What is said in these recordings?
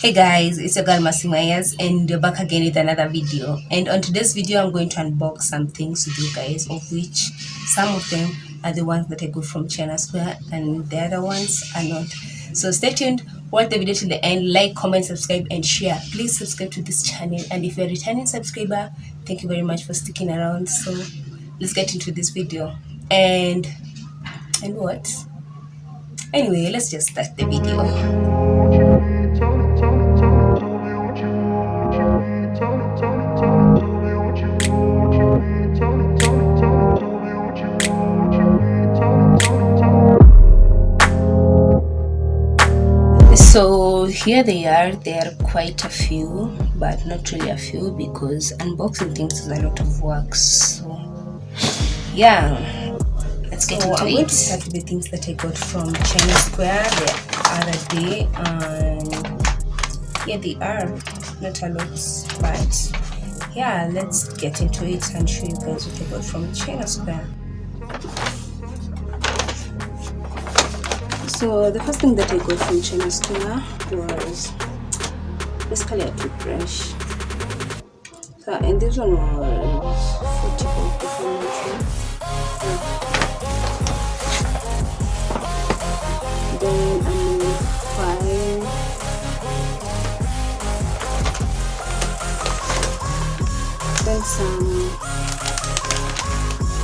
Hey guys, it's your girl Masimayas and you're back again with another video. And on today's video, I'm going to unbox some things with you guys, of which some of them are the ones that I got from China Square and the other ones are not. So stay tuned, watch the video till the end, like, comment, subscribe and share. Please subscribe to this channel, and if you're a returning subscriber, thank you very much for sticking around. So let's get into this video. And what? Anyway, let's just start the video. So here they are. There are quite a few, but not really a few because unboxing things is a lot of work. So yeah, let's get into it. I'm going to start with the things that I got from China Square the other day, and yeah, they are not a lot, but yeah, let's get into it and show you guys what I got from China Square. So the first thing that I got from China Square was basically a toothbrush. So, and this one was 40 bob if I'm not sure. Then file. Then some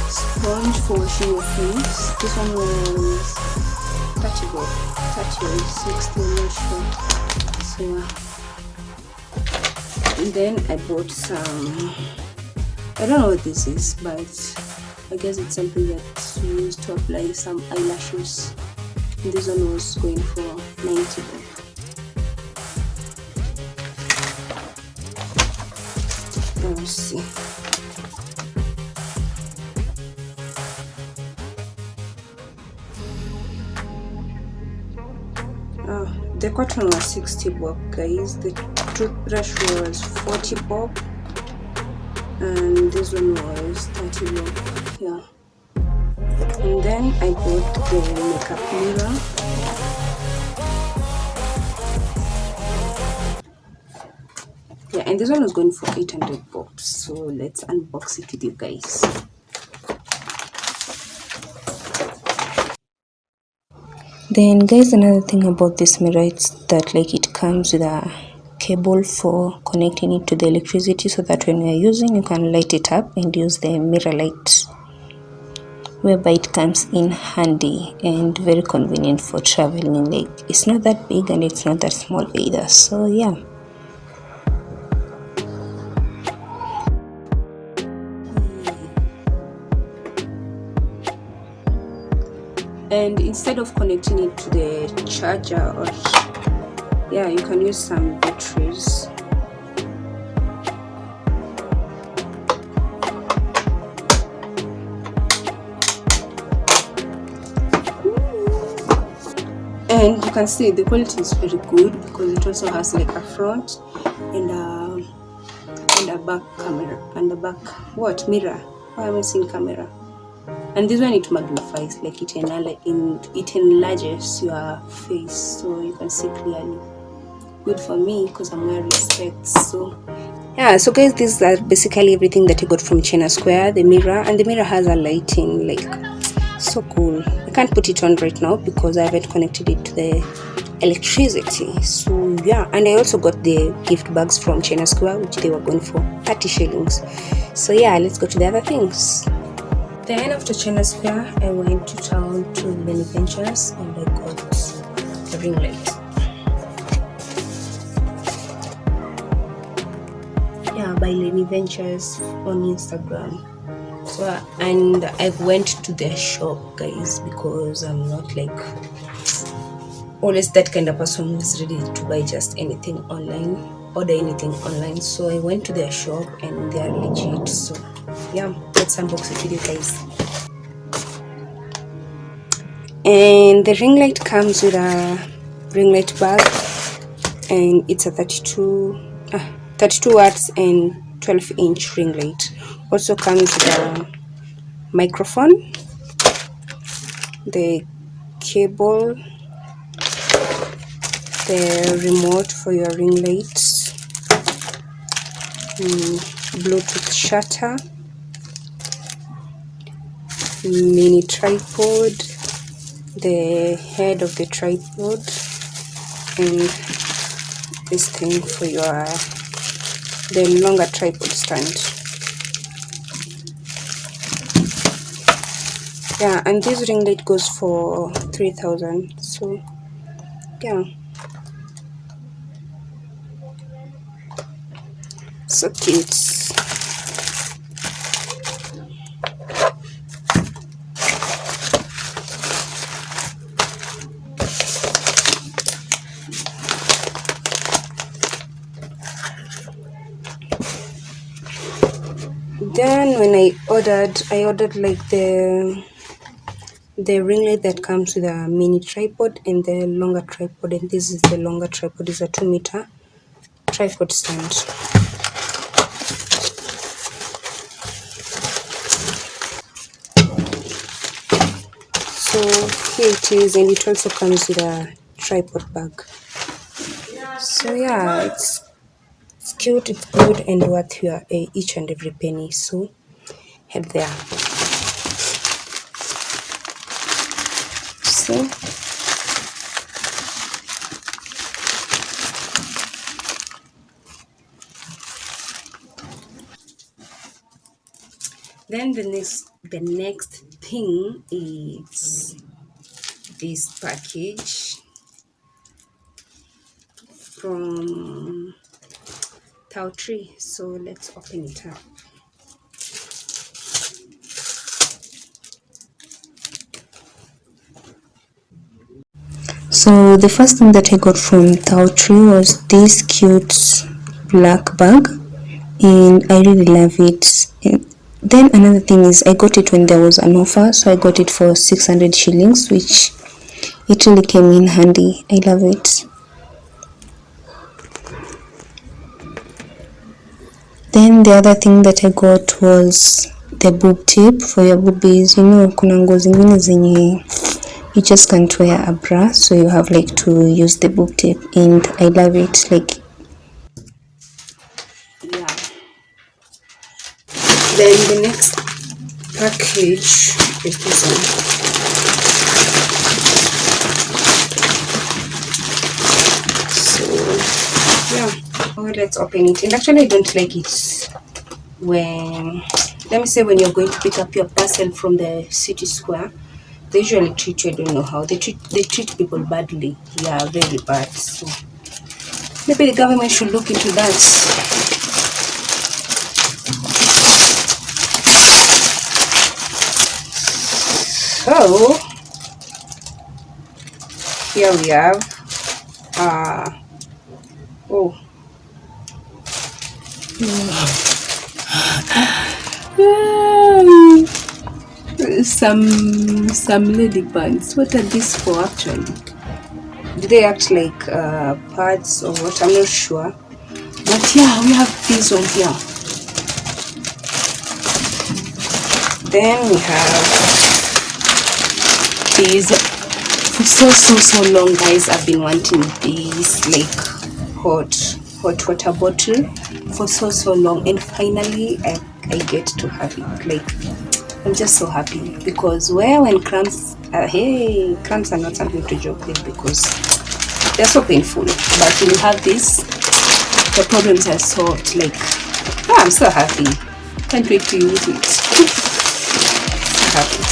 sponge for washing your face. This one was 30 bob, 30 or 60, I'm not sure. So and then I bought some, I don't know what this is, but I guess it's something that's used to apply some eyelashes. And this one was going for 90 bob. Let's see. The cotton was 60 bob, guys. The toothbrush was 40 bob, and this one was 30 bob. Yeah. And then I bought the makeup mirror. Yeah, and this one was going for 800 bob. So let's unbox it with you guys. Then guys, another thing about this mirror is that like it comes with a cable for connecting it to the electricity, so that when you're using, you can light it up and use the mirror light, whereby it comes in handy and very convenient for traveling. Like it's not that big and it's not that small either, so yeah. And instead of connecting it to the charger, or yeah, you can use some batteries. And you can see the quality is very good because it also has like a front and a back camera and a back mirror. Why am I saying camera? And this one, it magnifies, like it enlarges your face so you can see clearly. Good for me because I'm wearing specs. So yeah, so guys, these are basically everything that I got from China Square. The mirror, and the mirror has a lighting, like so cool. I can't put it on right now because I haven't connected it to the electricity. So yeah, and I also got the gift bags from China Square, which they were going for 30 shillings. So yeah, let's go to the other things. Then after China Square, I went to town to Lenny Ventures and I got the ring light. Yeah, by Lenny Ventures on Instagram. So and I went to their shop, guys, because I'm not like always that kind of person who's ready to buy just anything online, order anything online. So I went to their shop and they are legit. So yeah, let's unbox it with you guys. And the ring light comes with a ring light bag, and it's a 32 watts and 12-inch ring light. Also comes with a microphone, the cable, the remote for your ring lights, Bluetooth shutter, mini tripod, the head of the tripod, and this thing for the longer tripod stand. Yeah, and this ring light goes for 3,000. So yeah, so cute. Then when I ordered like the ring light that comes with a mini tripod and the longer tripod, and this is the longer tripod. Is a 2-meter tripod stand. So here it is, and it also comes with a tripod bag. So yeah, it's cute, it's good, and worth your each and every penny. So head there. So then the next thing is this package from Tao Tree. So let's open it up. So the first thing that I got from Tao Tree was this cute black bag, and I really love it. And then another thing is I got it when there was an offer, so I got it for 600 shillings, which it really came in handy. I love it. Then the other thing that I got was the boob tip for your boobies. You know, kuna nguo zingine zenye you just can't wear a bra, so you have like to use the boob tip, and I love it. Like, yeah. Then the next package is this one. So yeah, let's open it. And actually I don't like it when, let me say, when you're going to pick up your parcel from the city square. They usually treat you, I don't know how, they treat people badly. Yeah, very bad. So maybe the government should look into that. So here we have some lady pants. What are these for actually? Do they act like pads or what? I'm not sure. But yeah, we have this one here. Then we have these. For so long, guys, I've been wanting this like hot water bottle for so long, and finally I get to have it. Like, I'm just so happy, because when cramps are not something to joke with, because they're so painful, but when you have this, the problems are solved. Like, I'm so happy, can't wait to use it. So happy.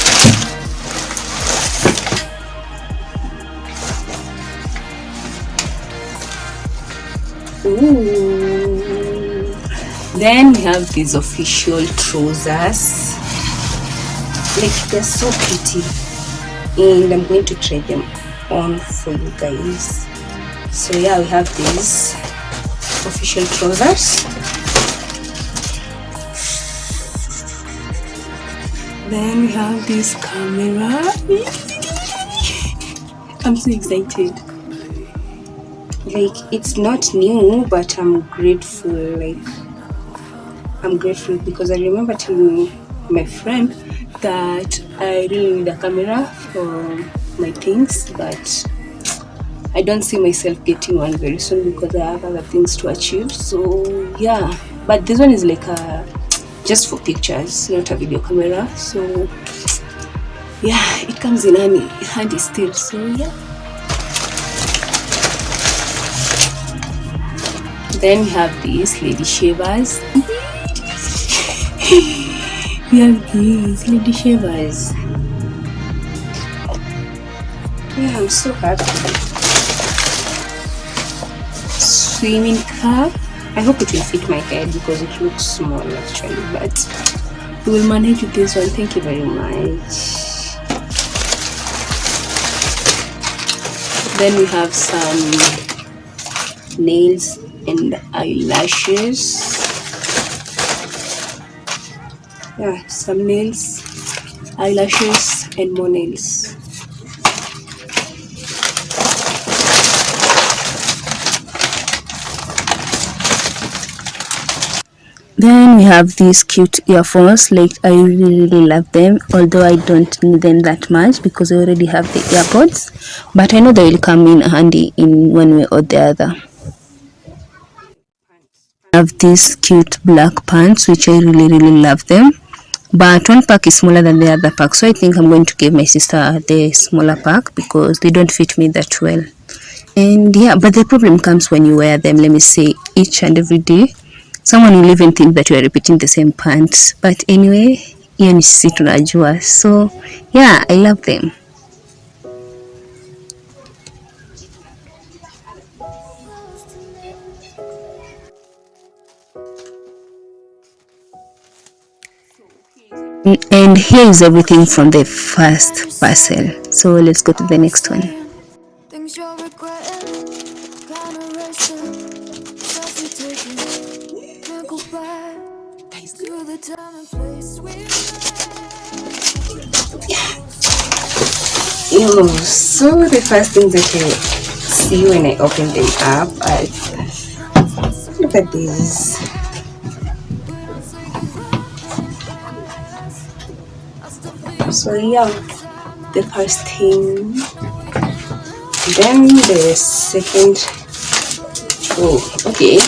Ooh. Then we have these official trousers. Like, they're so pretty, and I'm going to try them on for you guys. So yeah, we have these official trousers. Then we have this camera. I'm so excited. Like, it's not new, but I'm grateful. Like, I'm grateful because I remember telling my friend that I really need a camera for my things, but I don't see myself getting one very soon because I have other things to achieve. So yeah, but this one is like a just for pictures, not a video camera. So yeah, it comes in handy still. So yeah. Then we have these lady shavers. We have these lady shavers. Yeah, I'm so happy. Swimming cap. I hope it will fit my head because it looks small actually, but we will manage with this one. Thank you very much. Then we have some nails and eyelashes. Yeah, some nails, eyelashes, and more nails. Then we have these cute earphones. Like, I really love them, although I don't need them that much because I already have the AirPods, but I know they will come in handy in one way or the other. I have these cute black pants, which I really love them, but one pack is smaller than the other pack, so I think I'm going to give my sister the smaller pack because they don't fit me that well. And yeah, but the problem comes when you wear them, let me say, each and every day. Someone will even think that you are repeating the same pants, but anyway, hiyo ni sisi tunajua. So yeah, I love them. And here is everything from the first parcel. So let's go to the next one. So the first thing that I see when I open them up, look at this. So yeah, the first thing, then the second. Oh, okay.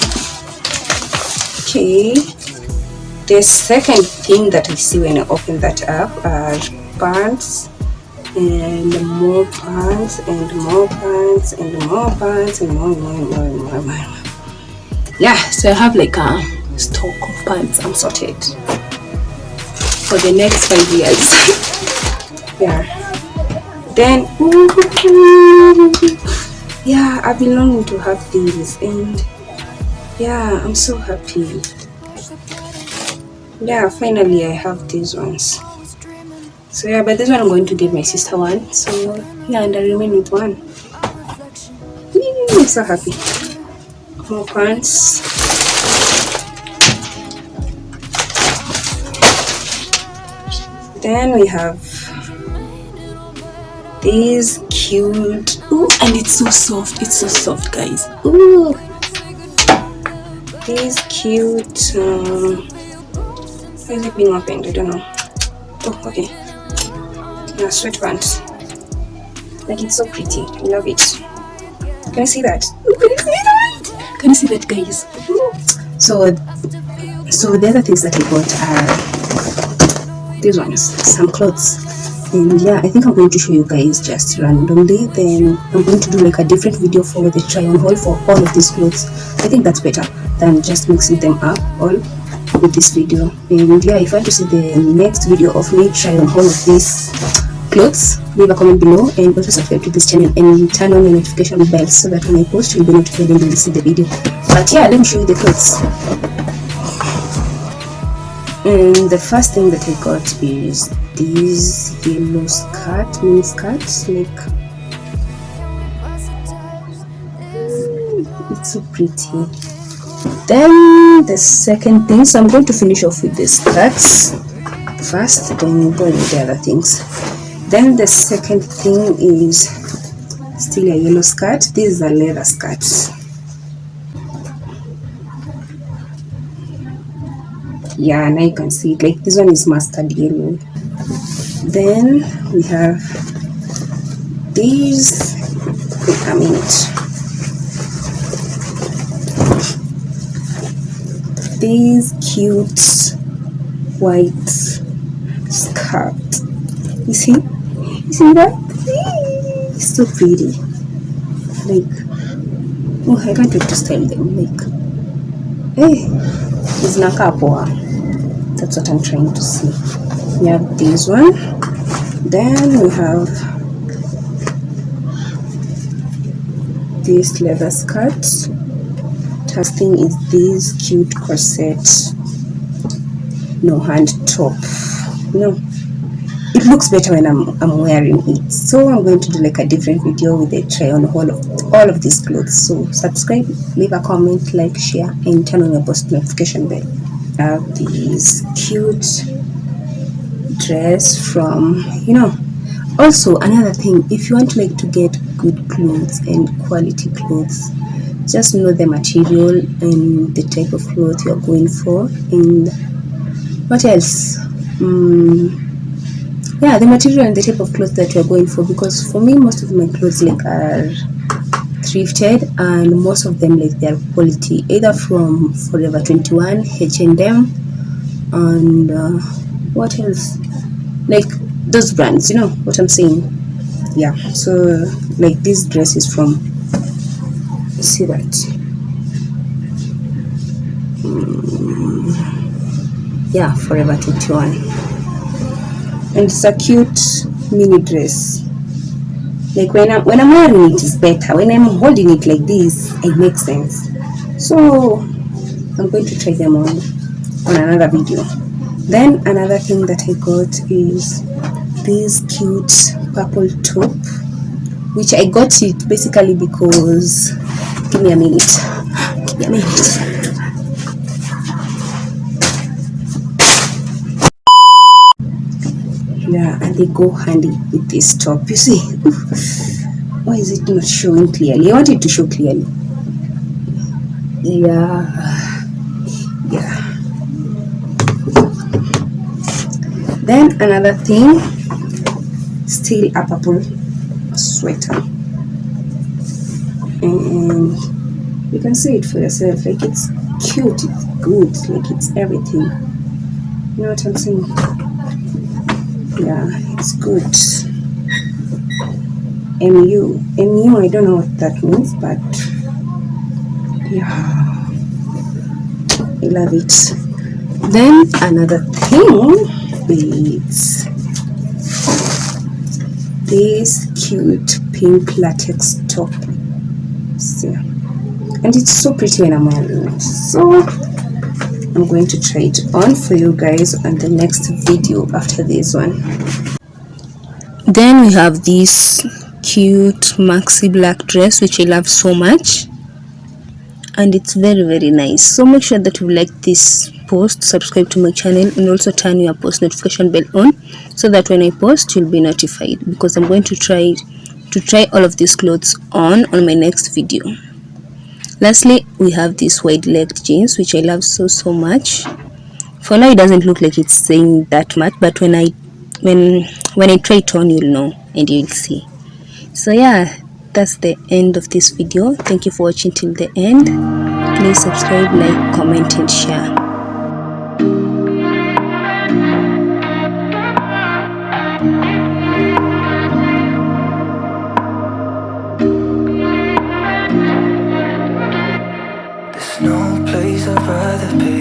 The second thing that I see when I open that up are pants, and more pants, and more pants, and more pants, and more. Yeah, so I have like a stock of pants. I'm sorted for the next 5 years. Yeah. Then yeah, I've been longing to have these, and yeah, I'm so happy. Yeah, finally I have these ones. So yeah, but this one I'm going to give my sister one. So yeah, and I remain with one. I'm so happy. More pants. Then we have these cute. Ooh, and it's so soft. It's so soft, guys. Ooh, these cute. Why is it being opened? I don't know. Oh, okay. Yeah, sweatpants. Like, it's so pretty. I love it. Can you see that? Can you see that, guys? So the other things that I got are these ones, some clothes. And yeah, I think I'm going to show you guys just randomly. Then I'm going to do like a different video for the try on haul for all of these clothes. I think that's better than just mixing them up all with this video. And yeah, if you want to see the next video of me try on haul of these clothes, leave a comment below, and also subscribe to this channel and turn on the notification bell so that when I post you'll be notified and you'll see the video. But yeah, let me show you the clothes. And the first thing that I got is this yellow skirt, mini skirt, like it's so pretty. Then the second thing, so I'm going to finish off with the skirts first, then go with the other things. Then the second thing is still a yellow skirt. This is a leather skirt. Yeah, now you can see it, like this one is mustard yellow. Then we have these a minute. This cute white skirt. You see? You see that? It's so pretty. Like, oh, I can't wait to style them. Like, hey, it's nakapoa. That's what I'm trying to see. We have this one. Then we have this leather skirt. Testing is this cute corset. No, hand top. No, it looks better when I'm wearing it. So I'm going to do like a different video with a try on all of these clothes. So subscribe, leave a comment, like, share, and turn on your post notification bell. I have this cute dress from, also another thing, if you want like to get good clothes and quality clothes, just know the material and the type of clothes you're going for. And what else? Yeah, the material and the type of clothes that you're going for, because for me most of my clothes like are thrifted, and most of them like they're quality, either from Forever 21, H&M, and what else, like those brands, you know what I'm saying. Yeah, so like this dress is from, see that, yeah, Forever 21, and it's a cute mini dress. Like when I'm wearing it is better. When I'm holding it like this, it makes sense. So I'm going to try them on another video. Then another thing that I got is this cute purple top, which I got it basically because, give me a minute. Yeah, and they go handy with this top. You see, why is it not showing clearly? I want it to show clearly. Yeah. Then another thing, still a purple sweater, and you can see it for yourself. Like it's cute, it's good, like it's everything. You know what I'm saying? Yeah, it's good. MU, I don't know what that means, but yeah, I love it. Then another thing is this cute pink latex top. See, and it's so pretty when I'm wearing it. So I'm going to try it on for you guys on the next video after this one. Then we have this cute maxi black dress, which I love so much, and it's very, very nice. So make sure that you like this post, subscribe to my channel, and also turn your post notification bell on, so that when I post you'll be notified, because I'm going to try all of these clothes on my next video. Lastly, we have this wide legged jeans, which I love so much. For now it doesn't look like it's saying that much, but when I try it on, you'll know and you'll see. So yeah, that's the end of this video. Thank you for watching till the end. Please subscribe, like, comment, and share. There's no place I'd rather be.